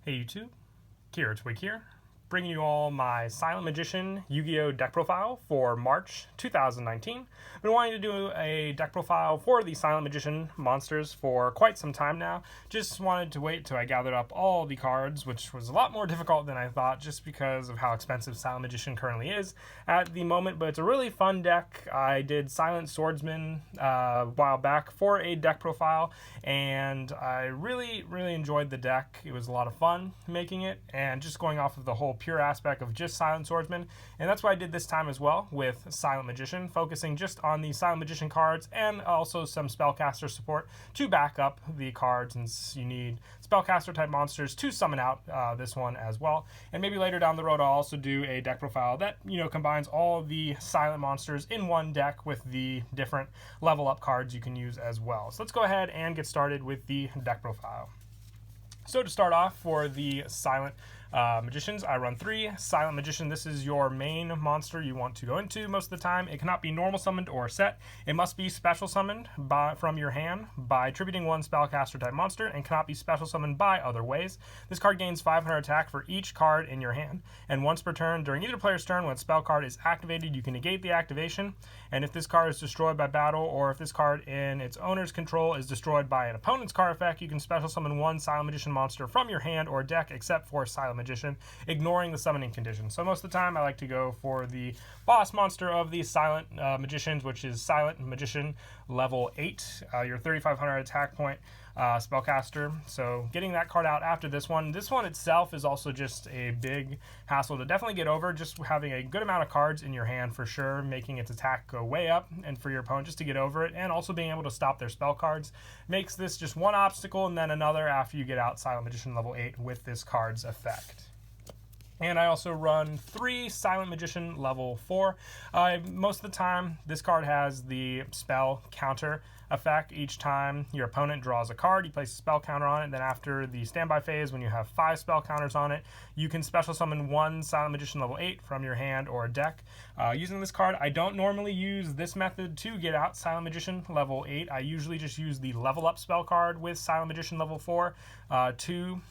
Hey YouTube, Kira Twig here, bringing you all my Silent Magician Yu-Gi-Oh deck profile for March 2019. I've been wanting to do a deck profile for the Silent Magician monsters for quite some time now. Just wanted to wait till I gathered up all the cards, which was a lot more difficult than I thought just because of how expensive Silent Magician currently is at the moment, but it's a really fun deck. I did Silent Swordsman a while back for a deck profile, and I really enjoyed the deck. It was a lot of fun making it, and just going off of the whole pure aspect of just Silent Swordsman, and that's what I did this time as well with Silent Magician, focusing just on the Silent Magician cards and also some spellcaster support to back up the cards, since you need spellcaster type monsters to summon out this one as well. And maybe later down the road I'll also do a deck profile that combines all the silent monsters in one deck with the different level up cards you can use as well. So let's go ahead and get started with the deck profile. So to start off, for the Silent Magicians, I run 3. Silent Magician, this is your main monster you want to go into most of the time. It cannot be normal summoned or set. It must be special summoned from your hand by attributing 1 spellcaster type monster, and cannot be special summoned by other ways. This card gains 500 attack for each card in your hand, and once per turn during either player's turn when a spell card is activated, you can negate the activation. And if this card is destroyed by battle, or if this card in its owner's control is destroyed by an opponent's card effect, you can special summon 1 Silent Magician monster from your hand or deck except for Silent Magician, ignoring the summoning condition. So most of the time I like to go for the boss monster of the Silent Magicians, which is Silent Magician level 8, your 3500 attack point spellcaster. So getting that card out after this one itself is also just a big hassle to definitely get over. Just having a good amount of cards in your hand for sure, making its attack go way up, and for your opponent just to get over it, and also being able to stop their spell cards makes this just one obstacle and then another after you get out Silent Magician level 8 with this card's effect. And I also run 3 Silent Magician level 4. Most of the time, this card has the spell counter effect. Each time your opponent draws a card, you place a spell counter on it. Then after the standby phase, when you have 5 spell counters on it, you can special summon 1 Silent Magician level 8 from your hand or deck. Using this card, I don't normally use this method to get out Silent Magician level 8. I usually just use the level up spell card with Silent Magician level 4 to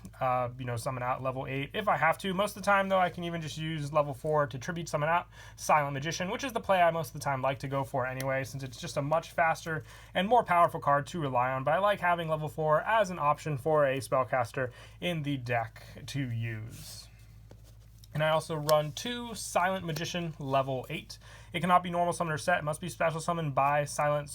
summon out level 8 if I have to. Most of the time though, I can even just use level 4 to tribute summon out Silent Magician, which is the play I most of the time like to go for anyway, since it's just a much faster and more powerful card to rely on. But I like having level 4 as an option for a spellcaster in the deck to use. And I also run 2 Silent Magician level 8. It cannot be normal summoned or set. It must be special summoned by Silent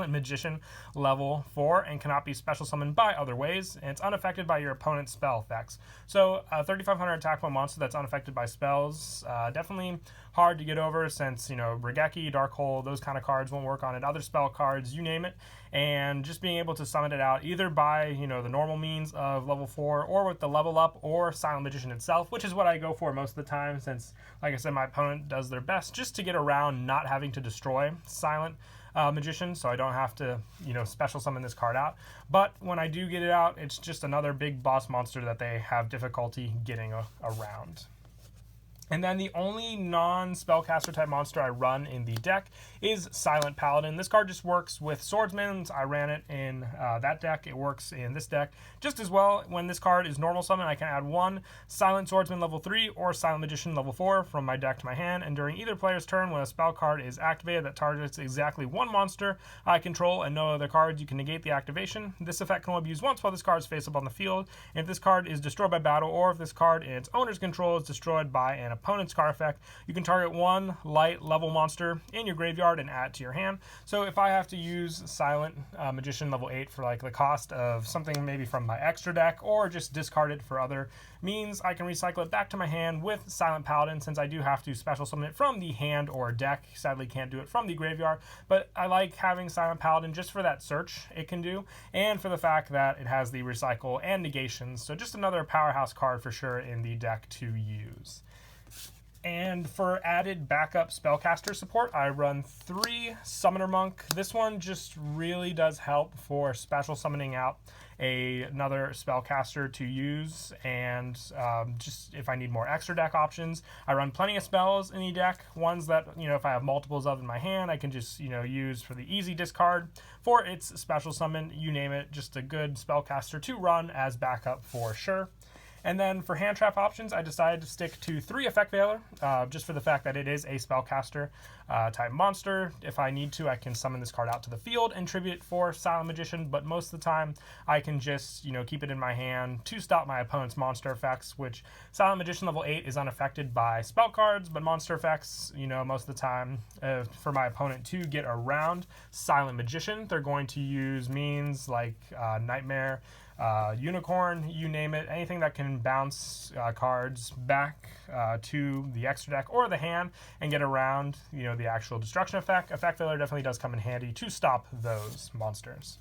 Magician level 4, and cannot be special summoned by other ways, and it's unaffected by your opponent's spell effects. So a 3500 attack point monster that's unaffected by spells, definitely hard to get over, since Regeki, Dark Hole, those kind of cards won't work on it. Other spell cards, you name it, and just being able to summon it out either by the normal means of level 4 or with the level up or Silent Magician itself, which is what I go for most of the time, since like I said, my opponent does their best just to get around not having to destroy Silent Magician, so I don't have to special summon this card out. But when I do get it out, it's just another big boss monster that they have difficulty getting around. And then the only non-spellcaster type monster I run in the deck is Silent Paladin. This card just works with Swordsman. I ran it in that deck. It works in this deck just as well. When this card is normal summon, I can add 1 Silent Swordsman level 3 or Silent Magician level 4 from my deck to my hand. And during either player's turn, when a spell card is activated that targets exactly 1 monster I control and no other cards, you can negate the activation. This effect can only be used once while this card is face up on the field. And if this card is destroyed by battle, or if this card in its owner's control is destroyed by an opponent's card effect, you can target 1 light level monster in your graveyard and add to your hand. So if I have to use Silent Magician level 8 for like the cost of something maybe from my extra deck, or just discard it for other means, I can recycle it back to my hand with Silent Paladin, since I do have to special summon it from the hand or deck. Sadly can't do it from the graveyard, but I like having Silent Paladin just for that search it can do, and for the fact that it has the recycle and negations. So just another powerhouse card for sure in the deck to use. And for added backup spellcaster support, I run 3 Summoner Monk. This one just really does help for special summoning out another spellcaster to use, and just if I need more extra deck options. I run plenty of spells in the deck, ones that, if I have multiples of in my hand, I can just, use for the easy discard for its special summon, you name it, just a good spellcaster to run as backup for sure. And then for hand trap options, I decided to stick to 3 Effect Veiler, just for the fact that it is a spellcaster type monster. If I need to, I can summon this card out to the field and tribute it for Silent Magician, but most of the time I can just, keep it in my hand to stop my opponent's monster effects, which Silent Magician level 8 is unaffected by spell cards, but monster effects, most of the time, for my opponent to get around Silent Magician, they're going to use means like Nightmare, Unicorn, you name it, anything that can bounce cards back to the extra deck or the hand and get around, the actual destruction effect. Effect Veiler definitely does come in handy to stop those monsters.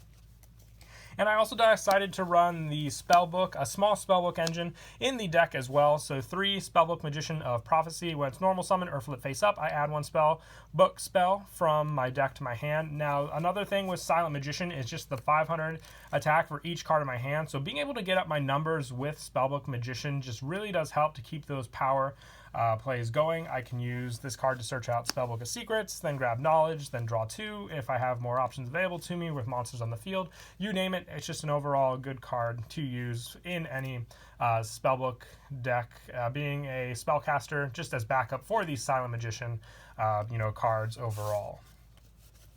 And I also decided to run the Spellbook, a small Spellbook engine, in the deck as well. So 3 Spellbook Magician of Prophecy. When it's normal summon or flip face up, I add 1 Spellbook spell from my deck to my hand. Now, another thing with Silent Magician is just the 500 attack for each card in my hand. So being able to get up my numbers with Spellbook Magician just really does help to keep those power plays going. I can use this card to search out Spellbook of Secrets, then grab Knowledge, then draw 2 if I have more options available to me with monsters on the field. You name it, it's just an overall good card to use in any Spellbook deck, being a spellcaster just as backup for these Silent Magician cards overall.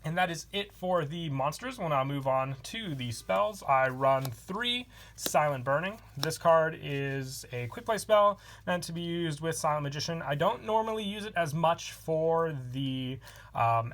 And that is it for the monsters. We'll now move on to the spells. I run 3 Silent Burning. This card is a quick play spell meant to be used with Silent Magician. I don't normally use it as much for the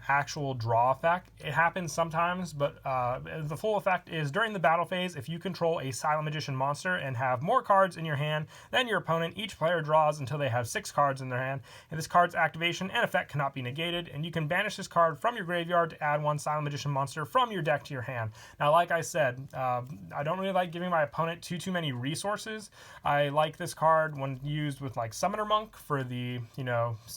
actual draw effect. It happens sometimes, but the full effect is during the battle phase. If you control a Silent Magician monster and have more cards in your hand than your opponent, each player draws until they have 6 cards in their hand. And this card's activation and effect cannot be negated. And you can banish this card from your graveyard to add 1 Silent Magician monster from your deck to your hand. Now, like I said, I don't really like giving my opponent too many resources. I like this card when used with like Summoner Monk for the,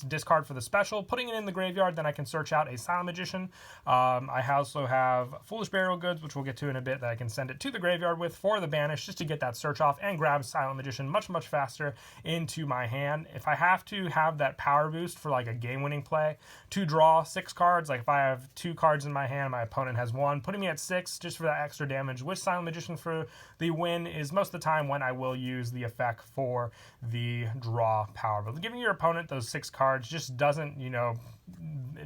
discard for the special, putting it in the graveyard, then I can search out a Silent Magician. I also have Foolish Burial Goods, which we'll get to in a bit, that I can send it to the graveyard with for the banish, just to get that search off and grab Silent Magician much faster into my hand. If I have to have that power boost for like a game-winning play to draw 6 cards, like if I have 2 cards in my hand, my opponent has 1, putting me at 6 just for that extra damage with Silent Magician for the win is most of the time when I will use the effect for the draw power. But giving your opponent those 6 cards just doesn't,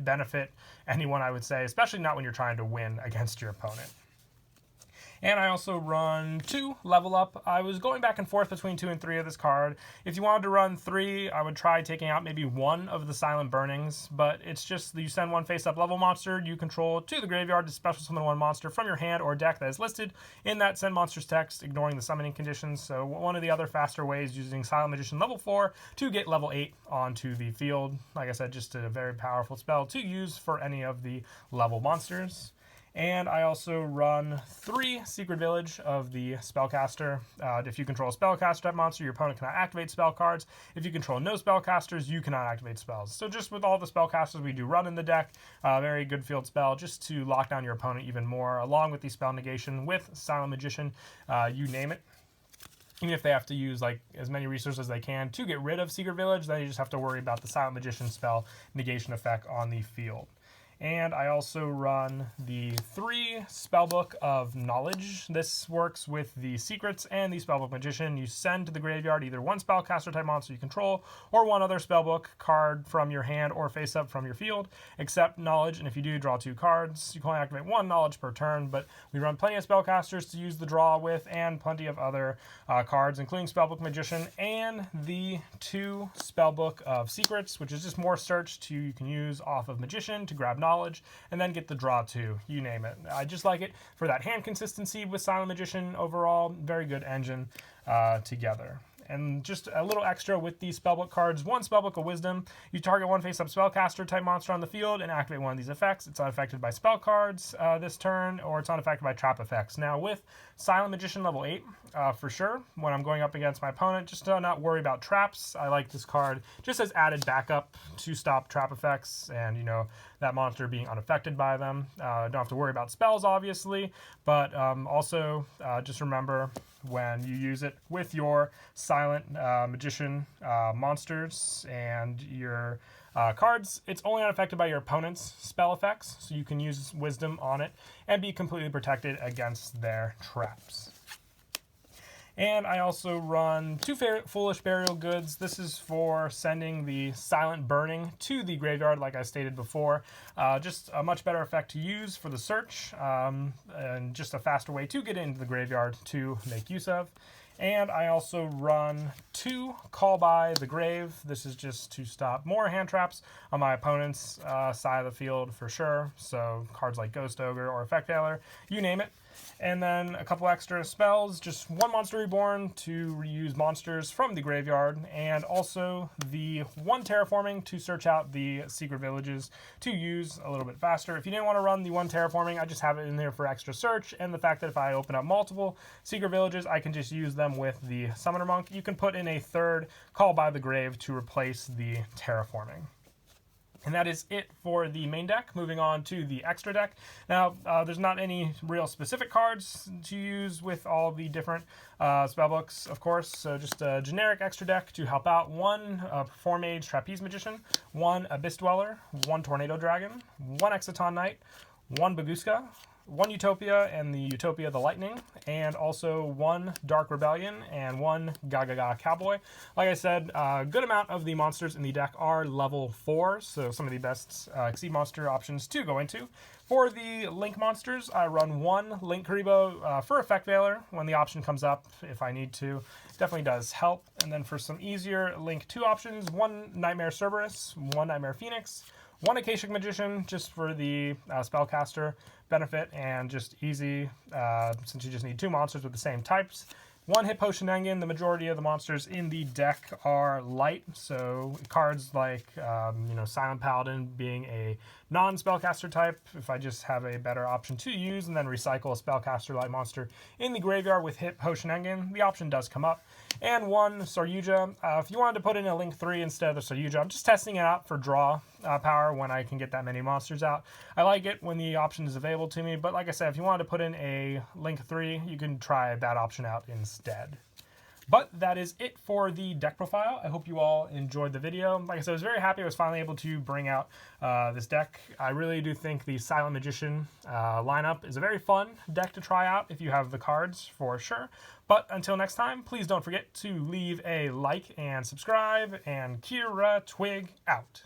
benefit anyone, I would say, especially not when you're trying to win against your opponent. And I also run 2 Level Up. I was going back and forth between 2 and 3 of this card. If you wanted to run 3, I would try taking out maybe 1 of the Silent Burnings, but it's just you send 1 face-up level monster you control to the graveyard to special summon 1 monster from your hand or deck that is listed in that send monsters text, ignoring the summoning conditions. So one of the other faster ways using Silent Magician level 4 to get level 8 onto the field. Like I said, just a very powerful spell to use for any of the level monsters. And I also run 3 Secret Village of the Spellcaster. If you control a Spellcaster type monster, your opponent cannot activate spell cards. If you control no Spellcasters, you cannot activate spells. So just with all the Spellcasters we do run in the deck, very good field spell just to lock down your opponent even more, along with the spell negation with Silent Magician, you name it. Even if they have to use like as many resources as they can to get rid of Secret Village, then you just have to worry about the Silent Magician spell negation effect on the field. And I also run the 3 Spellbook of Knowledge. This works with the Secrets and the Spellbook Magician. You send to the graveyard either 1 Spellcaster type monster you control or 1 other Spellbook card from your hand or face up from your field, except Knowledge. And if you do, draw 2 cards. You can only activate 1 Knowledge per turn, but we run plenty of Spellcasters to use the draw with and plenty of other cards, including Spellbook Magician and the 2 Spellbook of Secrets, which is just more search you can use off of Magician to grab Knowledge, and then get the draw 2, you name it. I just like it for that hand consistency with Silent Magician overall. Very good engine together. And just a little extra with these spellbook cards. One spellbook of Wisdom. You target one face-up spellcaster type monster on the field and activate one of these effects. It's unaffected by spell cards this turn, or it's unaffected by trap effects. Now with Silent Magician level 8, for sure, when I'm going up against my opponent, just to not worry about traps, I like this card just as added backup to stop trap effects and, you know, that monster being unaffected by them. Don't have to worry about spells, obviously, but also just remember when you use it with your Silent Magician monsters and your cards, it's only unaffected by your opponent's spell effects, so you can use Wisdom on it and be completely protected against their traps. And I also run 2 Foolish Burial Goods. This is for sending the Silent Burning to the graveyard, like I stated before. Just a much better effect to use for the search, and just a faster way to get into the graveyard to make use of. And I also run 2 Call by the Grave. This is just to stop more hand traps on my opponent's side of the field for sure. So cards like Ghost Ogre or Effect Veiler, you name it. And then a couple extra spells, just 1 Monster Reborn to reuse monsters from the graveyard, and also the 1 Terraforming to search out the secret villages to use a little bit faster. If you didn't want to run the 1 Terraforming, I just have it in there for extra search, and the fact that if I open up multiple secret villages, I can just use them with the Summoner Monk. You can put in a 3rd Call by the Grave to replace the Terraforming. And that is it for the main deck. Moving on to the extra deck. Now, there's not any real specific cards to use with all the different spellbooks, of course. So just a generic extra deck to help out. 1 Perform Mage Trapeze Magician, 1 Abyss Dweller, 1 Tornado Dragon, 1 Exciton Knight, 1 Baguska, 1 Utopia and the Utopia the Lightning, and also 1 Dark Rebellion and 1 Gaga Cowboy. Like I said, a good amount of the monsters in the deck are level 4, so some of the best Exceed monster options to go into. For the Link monsters, I run 1 Link Karibo for Effect Veiler when the option comes up if I need to. Definitely does help. And then for some easier Link 2 options, 1 Nightmare Cerberus, 1 Nightmare Phoenix, 1 Akashic Magician just for the spellcaster benefit and just easy since you just need 2 monsters with the same types. 1 Hit Potion Engen. The majority of the monsters in the deck are light, so cards like Silent Paladin being a non-spellcaster type, if I just have a better option to use and then recycle a spellcaster light monster in the graveyard with Hit Potion Engen, the option does come up. And 1 Saryuja. If you wanted to put in a Link 3 instead of the Saryuja, I'm just testing it out for draw power when I can get that many monsters out. I like it when the option is available to me, but like I said, if you wanted to put in a Link 3, you can try that option out instead. But that is it for the deck profile. I hope you all enjoyed the video. Like I said, I was very happy I was finally able to bring out this deck. I really do think the Silent Magician lineup is a very fun deck to try out if you have the cards, for sure. But until next time, please don't forget to leave a like and subscribe, and Kira Twig out.